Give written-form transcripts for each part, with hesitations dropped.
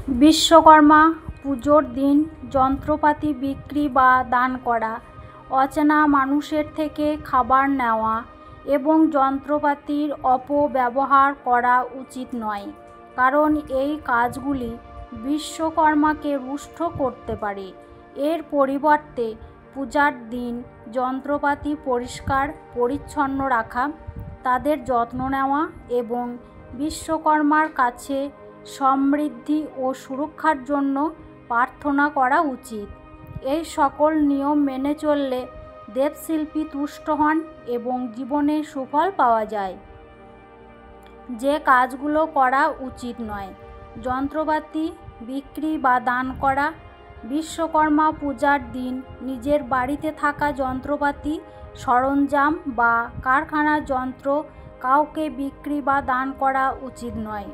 বিশ্বকর্মা পুজোর দিন যন্ত্রপাতি বিক্রি বা দান করা, অচেনা মানুষের থেকে খাবার নেওয়া এবং যন্ত্রপাতির অপব্যবহার করা উচিত নয়, কারণ এই কাজগুলি বিশ্বকর্মাকে রুষ্ট করতে পারে। এর পরিবর্তে পূজার দিন যন্ত্রপাতি পরিষ্কার পরিচ্ছন্ন রাখা, তাদের যত্ন নেওয়া এবং বিশ্বকর্মার কাছে সমৃদ্ধি ও সুরক্ষার জন্য প্রার্থনা করা উচিত। এই সকল নিয়ম মেনে চললে দেবশিল্পী তুষ্ট হন এবং জীবনে সুফল পাওয়া যায়। যে কাজগুলো করা উচিত নয়: যন্ত্রপাতি বিক্রি বা দান করা। বিশ্বকর্মা পূজার দিন নিজের বাড়িতে থাকা যন্ত্রপাতি, সরঞ্জাম বা কারখানার যন্ত্র কাউকে বিক্রি বা দান করা উচিত নয়।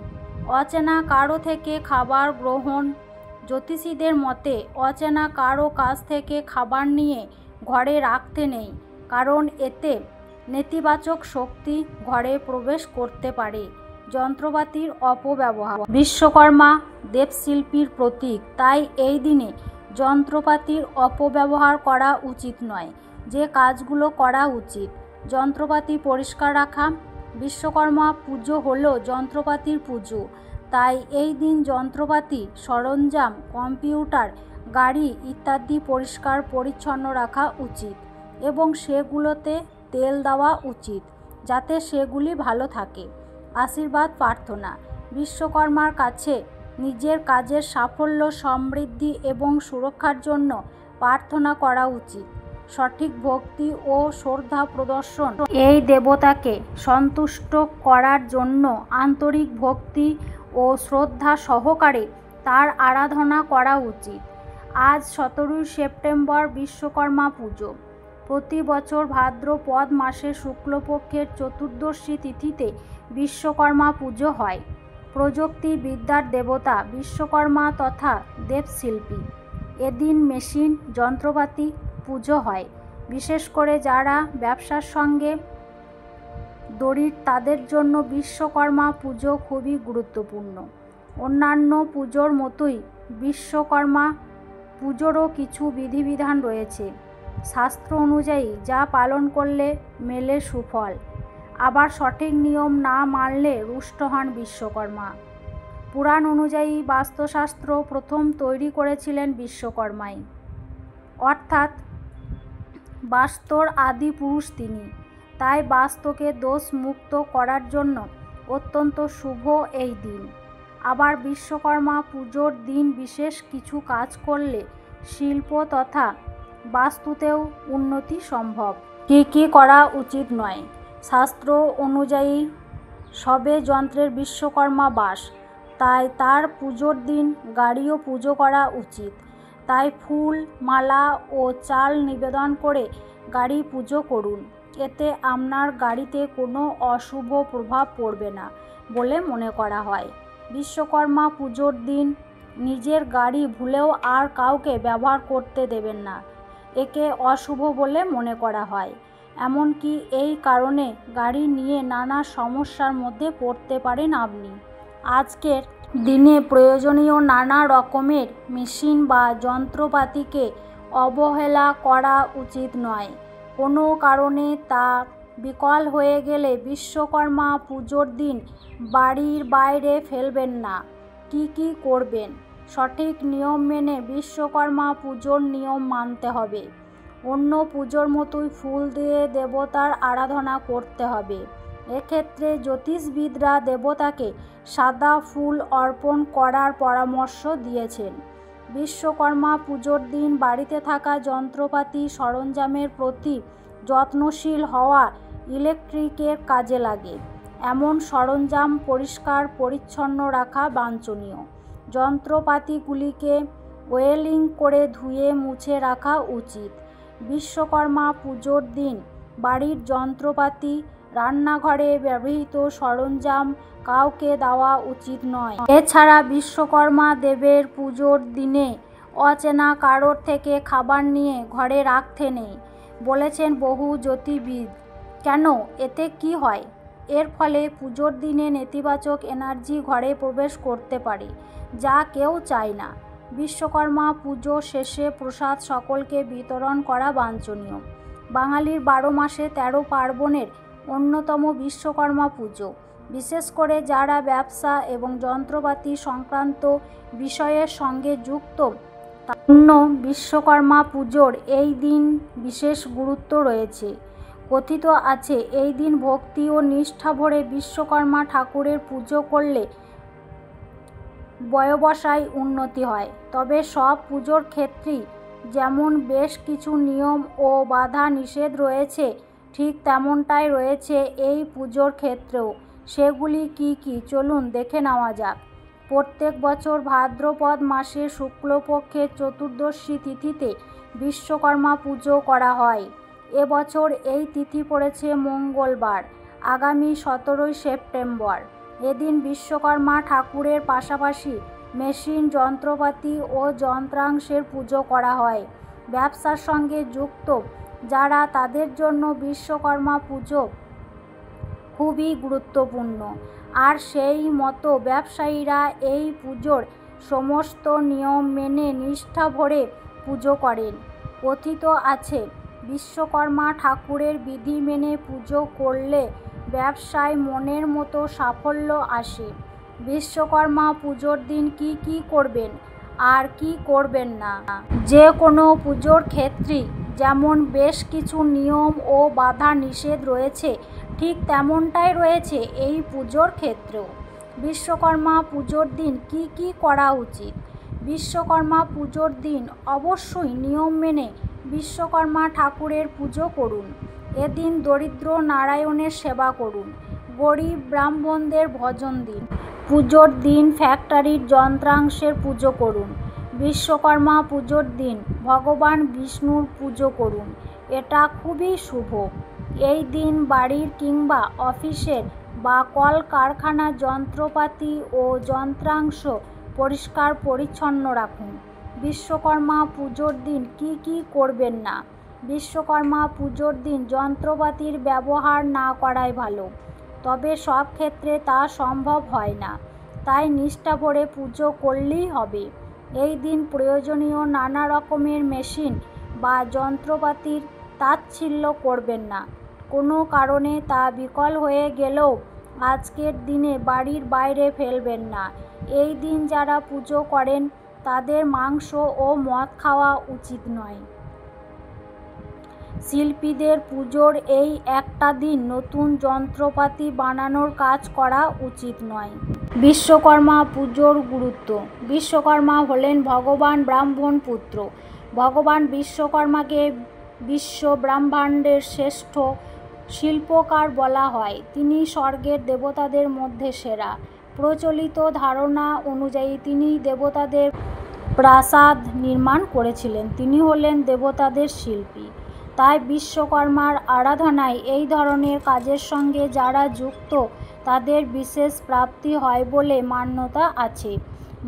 অচেনা কারো থেকে খাবার গ্রহণ। জ্যোতিষীদের মতে অচেনা কারো কাছ থেকে খাবার নিয়ে ঘরে রাখতে নেই, কারণ এতে নেতিবাচক শক্তি ঘরে প্রবেশ করতে পারে। যন্ত্রপাতির অপব্যবহার। বিশ্বকর্মা দেবশিল্পীর প্রতীক, তাই এই দিনে যন্ত্রপাতির অপব্যবহার করা উচিত নয়। যে কাজগুলো করা উচিত: যন্ত্রপাতি পরিষ্কার রাখা। বিশ্বকর্মা পুজো হলো যন্ত্রপাতির পুজো, তাই এই দিন যন্ত্রপাতি, সরঞ্জাম, কম্পিউটার, গাড়ি ইত্যাদি পরিষ্কার পরিচ্ছন্ন রাখা উচিত এবং সেগুলোতে তেল দেওয়া উচিত যাতে সেগুলি ভালো থাকে। আশীর্বাদ প্রার্থনা। বিশ্বকর্মার কাছে নিজের কাজের সাফল্য, সমৃদ্ধি এবং সুরক্ষার জন্য প্রার্থনা করা উচিত। সঠিক ভক্তি ও শ্রদ্ধা প্রদর্শন। এই দেবতাকে সন্তুষ্ট করার জন্য আন্তরিক ভক্তি ও শ্রদ্ধা সহকারে তার আরাধনা করা উচিত। আজ 17 সেপ্টেম্বর বিশ্বকর্মা পুজো। প্রতি বছর ভাদ্রপদ মাসের শুক্লপক্ষের চতুর্দশী তিথিতে বিশ্বকর্মা পুজো হয়। প্রযুক্তি বিদ্যার দেবতা বিশ্বকর্মা তথা দেবশিল্পী। এদিন মেশিন, যন্ত্রপাতি পুজো হয়। বিশেষ করে যারা ব্যবসার সঙ্গে জড়িত তাদের জন্য বিশ্বকর্মা পুজো খুবই গুরুত্বপূর্ণ। অন্যান্য পুজোর মতোই বিশ্বকর্মা পুজোরও কিছু বিধিবিধান রয়েছে। শাস্ত্র অনুযায়ী যা পালন করলে মেলে সুফল, আবার সঠিক নিয়ম না মানলে রুষ্ট হন বিশ্বকর্মা। পুরাণ অনুযায়ী বাস্তুশাস্ত্র প্রথম তৈরি করেছিলেন বিশ্বকর্মাই, অর্থাৎ বাস্তুর আদি পুরুষ তিনি। তাই বাস্তুকে দোষ মুক্ত করার জন্য অত্যন্ত শুভ এই দিন। আবার বিশ্বকর্মা পুজোর দিন বিশেষ কিছু কাজ করলে শিল্প তথা বাস্তুতেও উন্নতি সম্ভব। কি কি করা উচিত নয়: শাস্ত্র অনুযায়ী সবে যন্ত্রের বিশ্বকর্মা বাস, তাই তার পুজোর দিন গাড়িও পুজো করা উচিত। তাই ফুল, মালা ও চাল নিবেদন করে গাড়ি পুজো করুন। এতে আপনার গাড়িতে কোনো অশুভ প্রভাব পড়বে না বলে মনে করা হয়। বিশ্বকর্মা পুজোর দিন নিজের গাড়ি ভুলেও আর কাউকে ব্যবহার করতে দেবেন না, একে অশুভ বলে মনে করা হয়। এমনকি এই কারণে গাড়ি নিয়ে নানা সমস্যার মধ্যে পড়তে পারেন আপনি। আজকের দিনে প্রয়োজনীয় নানা রকমের মেশিন বা যন্ত্রপাতিকে অবহেলা করা উচিত নয়। কোনো কারণে তা বিকল হয়ে গেলে বিশ্বকর্মা পুজোর দিন বাড়ির বাইরে ফেলবেন না। কি কি করবেন: সঠিক নিয়ম মেনে বিশ্বকর্মা পুজোর নিয়ম মানতে হবে। অন্য পুজোর মতোই ফুল দিয়ে দেবতার আরাধনা করতে হবে। এক্ষেত্রে জ্যোতিষবিদরা দেবতাকে সাদা ফুল অর্পণ করার পরামর্শ দিয়েছেন। বিশ্বকর্মা পুজোর দিন বাড়িতে থাকা যন্ত্রপাতি, সরঞ্জামের প্রতি যত্নশীল হওয়া ইলেকট্রিকের কাজে লাগে এমন সরঞ্জাম পরিষ্কার পরিচ্ছন্ন রাখা বাঞ্ছনীয়। যন্ত্রপাতিগুলিকে ওয়েলিং করে ধুয়ে মুছে রাখা উচিত। বিশ্বকর্মা পুজোর দিন বাড়ির যন্ত্রপাতি, রান্নাঘরে ব্যবহৃত সরঞ্জাম কাউকে দেওয়া উচিত নয়। এছাড়া বিশ্বকর্মা দেবের পুজোর দিনে অচেনা কারোর থেকে খাবার নিয়ে ঘরে রাখতে নেই বলেছেন বহু জ্যোতির্বিদ। কেন? এতে কি হয়? এর ফলে পুজোর দিনে নেতিবাচক এনার্জি ঘরে প্রবেশ করতে পারে, যা কেউ চায় না। বিশ্বকর্মা পুজো শেষে প্রসাদ সকলকে বিতরণ করা বাঞ্ছনীয়। বাঙালির 12 মাসে 13 পার্বণের অন্যতম বিশ্বকর্মা পুজো। বিশেষ করে যারা ব্যবসা এবং যন্ত্রপাতি সংক্রান্ত বিষয়ের সঙ্গে যুক্ত অন্য বিশ্বকর্মা পুজোর এই দিন বিশেষ গুরুত্ব রয়েছে। কথিত আছে এই দিন ভক্তি ও নিষ্ঠা ভরে বিশ্বকর্মা ঠাকুরের পুজো করলে ব্যবসায় উন্নতি হয়। তবে সব পুজোর ক্ষেত্রেই যেমন বেশ কিছু নিয়ম ও বাধা নিষেধ রয়েছে, ঠিক তেমনটাই রয়েছে এই পুজোর ক্ষেত্রেও। সেগুলি কি কি চলুন দেখে নেওয়া যাক। প্রত্যেক বছর ভাদ্রপদ মাসের শুক্লপক্ষের চতুর্দশী তিথিতে বিশ্বকর্মা পুজো করা হয়। এবছর এই তিথি পড়েছে মঙ্গলবার, আগামী 17 সেপ্টেম্বর। এদিন বিশ্বকর্মা ঠাকুরের পাশাপাশি মেশিন, যন্ত্রপাতি ও যন্ত্রাংশের পুজো করা হয়। ব্যবসার সঙ্গে যুক্ত যারা, তাদের জন্য বিশ্বকর্মা পুজো খুবই গুরুত্বপূর্ণ। আর সেই মতো ব্যবসায়ীরা এই পুজোর সমস্ত নিয়ম মেনে নিষ্ঠা ভরে পুজো করেন। কথিত আছে বিশ্বকর্মা ঠাকুরের বিধি মেনে পুজো করলে ব্যবসায় মনের মতো সাফল্য আসে। বিশ্বকর্মা পুজোর দিন কি কি করবেন আর কি করবেন না। যে কোনো পুজোর ক্ষেত্রেই যেমন বেশ কিছু নিয়ম ও বাধা নিষেধ রয়েছে, ঠিক তেমনটাই রয়েছে এই পুজোর ক্ষেত্রেও। বিশ্বকর্মা পুজোর দিন কি কি করা উচিত। বিশ্বকর্মা পুজোর দিন অবশ্যই নিয়ম মেনে বিশ্বকর্মা ঠাকুরের পুজো করুন। এদিন দরিদ্র নারায়ণের সেবা করুন, গরিব ব্রাহ্মণদের ভোজন দিন। পুজোর দিন ফ্যাক্টরির যন্ত্রাংশের পুজো করুন। বিশ্বকর্মা পুজোর দিন ভগবান বিষ্ণুর পুজো করুন, এটা খুবই শুভ। এই দিন বাড়ির কিংবা অফিসের বা কলকারখানার যন্ত্রপাতি ও যন্ত্রাংশ পরিষ্কার পরিচ্ছন্ন রাখুন। বিশ্বকর্মা পুজোর দিন কি কি করবেন না। বিশ্বকর্মা পুজোর দিন যন্ত্রপাতির ব্যবহার না করাই ভালো, তবে সব ক্ষেত্রে তা সম্ভব হয় না, তাই নিষ্ঠা ভরে পুজো করলেই হবে। এই দিন প্রয়োজনীয় নানা রকমের মেশিন বা যন্ত্রপাতির তাচ্ছিল্য করবেন না। কোনো কারণে তা বিকল হয়ে গেলেও আজকের দিনে বাড়ির বাইরে ফেলবেন না। এই দিন যারা পুজো করেন তাদের মাংস ও মদ খাওয়া উচিত নয়। শিল্পীদের পুজোর এই একটা দিন নতুন যন্ত্রপাতি বানানোর কাজ করা উচিত নয়। বিশ্বকর্মা পুজোর গুরুত্ব। বিশ্বকর্মা হলেন ভগবান ব্রাহ্মণ পুত্র। ভগবান বিশ্বকর্মাকে বিশ্ব ব্রহ্মাণ্ডের শ্রেষ্ঠ শিল্পকার বলা হয়। তিনি স্বর্গের দেবতাদের মধ্যে সেরা। প্রচলিত ধারণা অনুযায়ী তিনি দেবতাদের প্রাসাদ নির্মাণ করেছিলেন। তিনি হলেন দেবতাদের শিল্পী। তাই বিশ্বকর্মার আরাধনায় এই ধরনের কাজের সঙ্গে যারা যুক্ত তাদের বিশেষ প্রাপ্তি হয় বলে মান্যতা আছে।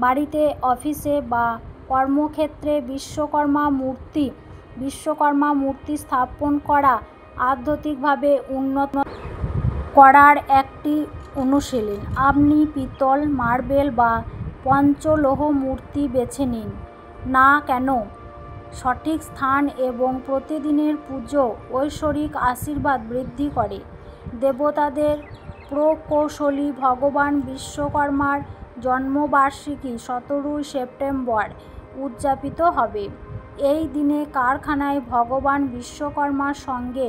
বাড়িতে, অফিসে বা কর্মক্ষেত্রে বিশ্বকর্মা মূর্তি স্থাপন করা আধ্যাত্মিকভাবে উন্নত করার একটি অনুশীলন। আপনি পিতল, মার্বেল বা পঞ্চলোহ মূর্তি বেছে নিন না কেন, সঠিক স্থান এবং প্রতিদিনের পুজো ঐশ্বরিক আশীর্বাদ বৃদ্ধি করে। দেবতাদের প্রকৌশলী ভগবান বিশ্বকর্মার জন্মবার্ষিকী 17 সেপ্টেম্বর উদযাপিত হবে। এই দিনে কারখানায় ভগবান বিশ্বকর্মার সঙ্গে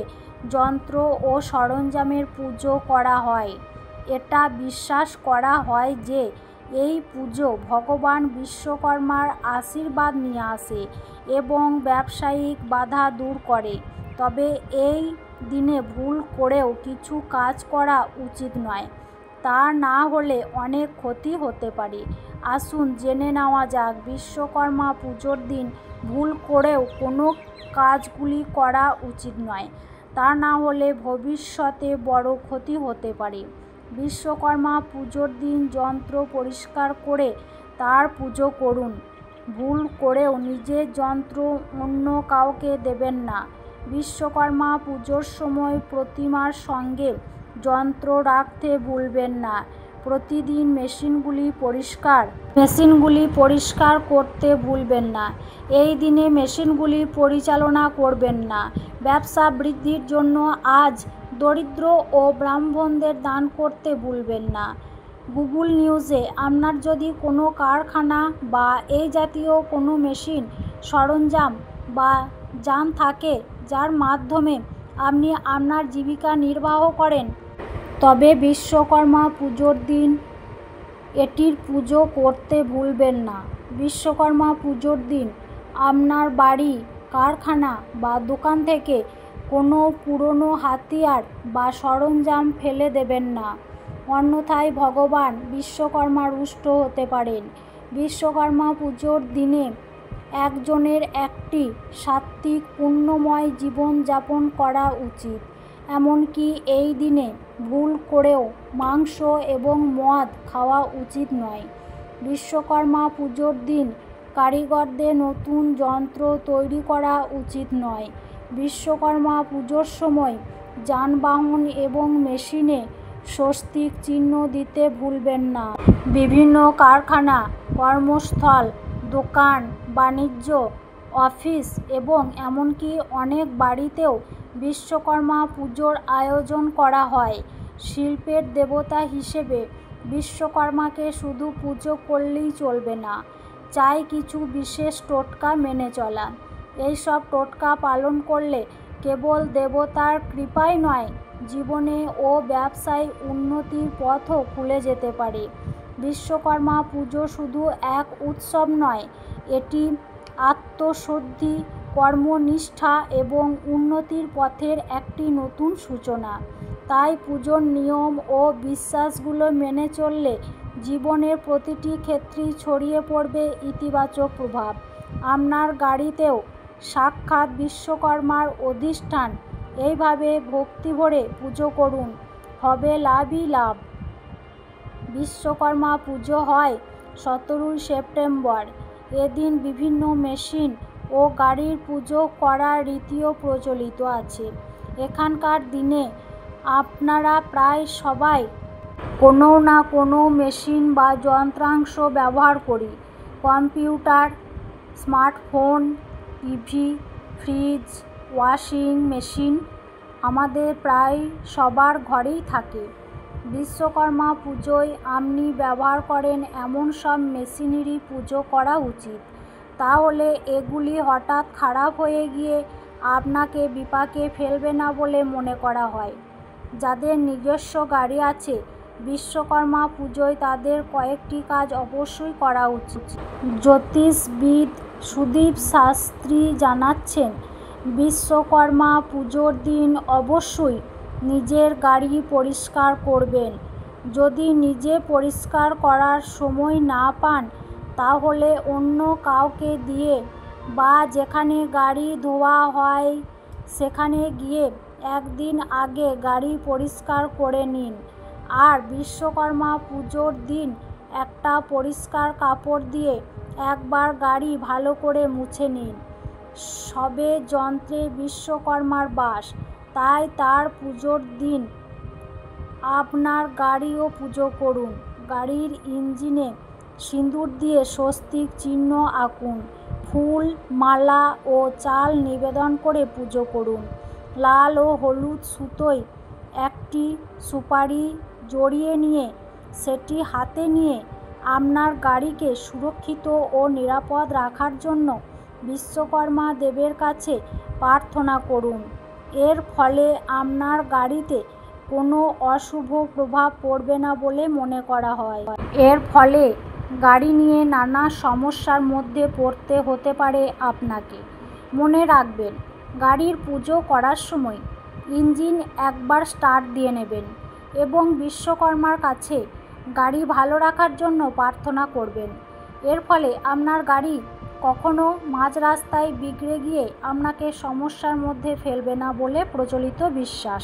যন্ত্র ও সরঞ্জামের পুজো করা হয়। এটা বিশ্বাস করা হয় যে এই পুজো ভগবান বিশ্বকর্মার আশীর্বাদ নিয়ে আসে এবং ব্যবসায়িক বাধা দূর করে। তবে এই দিনে ভুল করেও কিছু কাজ করা উচিত নয়, তা না হলে অনেক ক্ষতি হতে পারে। আসুন জেনে নেওয়া যাক বিশ্বকর্মা পুজোর দিন ভুল করেও কোনো কাজগুলি করা উচিত নয়, তা না হলে ভবিষ্যতে বড় ক্ষতি হতে পারে। বিশ্বকর্মা পুজোর দিন যন্ত্র পরিষ্কার করে তার পুজো করুন। ভুল করেও নিজের যন্ত্র অন্য কাউকে দেবেন না। বিশ্বকর্মা পুজোর সময় প্রতিমার সঙ্গে যন্ত্র রাখতে ভুলবেন না। প্রতিদিন মেশিনগুলি পরিষ্কার করতে ভুলবেন না। এই দিনে মেশিনগুলি পরিচালনা করবেন না। ব্যবসা বৃদ্ধির জন্য আজ দরিদ্র ও ব্রাহ্মণদের দান করতে ভুলবেন না। গুগল নিউজে আপনার যদি কোনো কারখানা বা এই জাতীয় কোনো মেশিন সরঞ্জাম বা যান থাকে যার মাধ্যমে আপনি আপনার জীবিকা নির্বাহ করেন, তবে বিশ্বকর্মা পুজোর দিন এটির পুজো করতে ভুলবেন না। বিশ্বকর্মা পুজোর দিন আপনার বাড়ি, কারখানা বা দোকান থেকে কোনো পুরনো হাতিয়ার বা সরঞ্জাম ফেলে দেবেন না, অন্যথায় ভগবান বিশ্বকর্মা রুষ্ট হতে পারেন। বিশ্বকর্মা পুজোর দিনে একজনের একটি সাত্ত্বিক পুণ্যময় জীবন যাপন করা উচিত। এমনকি এই দিনে ভুল করেও মাংস এবং মদ খাওয়া উচিত নয়। বিশ্বকর্মা পুজোর দিন কারিগরদের নতুন যন্ত্র তৈরি করা উচিত নয়। বিশ্বকর্মা পুজোর সময় যানবাহন এবং মেশিনে স্বস্তিক চিহ্ন দিতে ভুলবেন না। বিভিন্ন কারখানা, কর্মস্থল, দোকান বাণিজ্য, অফিস এবং এমনকি অনেক বাড়িতেও বিশ্বকর্মা পুজোর আয়োজন করা হয়। শিল্পের দেবতা হিসেবে বিশ্বকর্মাকে শুধু পুজো করলেই চলবে না, চাই কিছু বিশেষ টোটকা মেনে চলা। এইসব টোটকা পালন করলে কেবল দেবতার কৃপাই নয়, জীবনে ও ব্যবসায় উন্নতির পথও খুলে যেতে পারে। বিশ্বকর্মা পুজো শুধু এক উৎসব নয়, এটি আত্মশুদ্ধি, কর্মনিষ্ঠা এবং উন্নতির পথের একটি নতুন সূচনা। তাই পুজোর নিয়ম ও বিশ্বাসগুলো মেনে চললে জীবনের প্রতিটি ক্ষেত্রেই ছড়িয়ে পড়বে ইতিবাচক প্রভাব। আপনার গাড়িতেও সাক্ষাৎ বিশ্বকর্মার অধিষ্ঠান। এইভাবে ভক্তি ভরে পুজো করুন, হবে লাভই লাভ। বিশ্বকর্মা পুজো হয় 17 সেপ্টেম্বর। এদিন বিভিন্ন মেশিন ও গাড়ির পুজো করার রীতিও প্রচলিত আছে। এখানকার দিনে আপনারা প্রায় সবাই কোনো না কোনো মেশিন বা যন্ত্রাংশ ব্যবহার করি। Computer, smartphone, TV, fridge, washing machine আমাদের প্রায় সবার ঘরেই থাকে। বিশ্বকর্মা পুজোয় আপনি ব্যবহার করেন এমন সব মেশিনেরই পুজো করা উচিত। তাহলে এগুলি হঠাৎ খারাপ হয়ে গিয়ে আপনাকে বিপাকে ফেলবে না বলে মনে করা হয়। যাদের নিজস্ব গাড়ি আছে, বিশ্বকর্মা পুজোয় তাদের কয়েকটি কাজ অবশ্যই করা উচিত। জ্যোতিষবিদ সুদীপ শাস্ত্রী জানাচ্ছেন, বিশ্বকর্মা পুজোর দিন অবশ্যই নিজের গাড়ি পরিষ্কার করবেন। যদি নিজে পরিষ্কার করার সময় না পান, তাহলে অন্য কাউকে দিয়ে বা যেখানে গাড়ি ধোয়া হয় সেখানে গিয়ে একদিন আগে গাড়ি পরিষ্কার করে নিন। আর বিশ্বকর্মা পুজোর দিন একটা পরিষ্কার কাপড় দিয়ে একবার গাড়ি ভালো করে মুছে নিন। সবে যন্ত্রে বিশ্বকর্মার বাস, তাই তার পুজোর দিন আপনার গাড়িও পুজো করুন। গাড়ির ইঞ্জিনে সিঁদুর দিয়ে স্বস্তিক চিহ্ন আঁকুন। ফুল, মালা ও চাল নিবেদন করে পুজো করুন। লাল ও হলুদ সুতোয় একটি সুপারি জড়িয়ে নিয়ে সেটি হাতে নিয়ে আপনার গাড়িকে সুরক্ষিত ও নিরাপদ রাখার জন্য বিশ্বকর্মা দেবের কাছে প্রার্থনা করুন। এর ফলে আপনার গাড়িতে কোনো অশুভ প্রভাব পড়বে না বলে মনে করা হয়। এর ফলে গাড়ি নিয়ে নানা সমস্যার মধ্যে পড়তে হতে পারে আপনাকে। মনে রাখবেন, গাড়ির পুজো করার সময় ইঞ্জিন একবার স্টার্ট দিয়ে নেবেন এবং বিশ্বকর্মার কাছে গাড়ি ভালো রাখার জন্য প্রার্থনা করবেন। এর ফলে আপনার গাড়ি কখনো মাঝ রাস্তায় বিগড়ে গিয়ে আপনাকে সমস্যার মধ্যে ফেলবে না বলে প্রচলিত বিশ্বাস।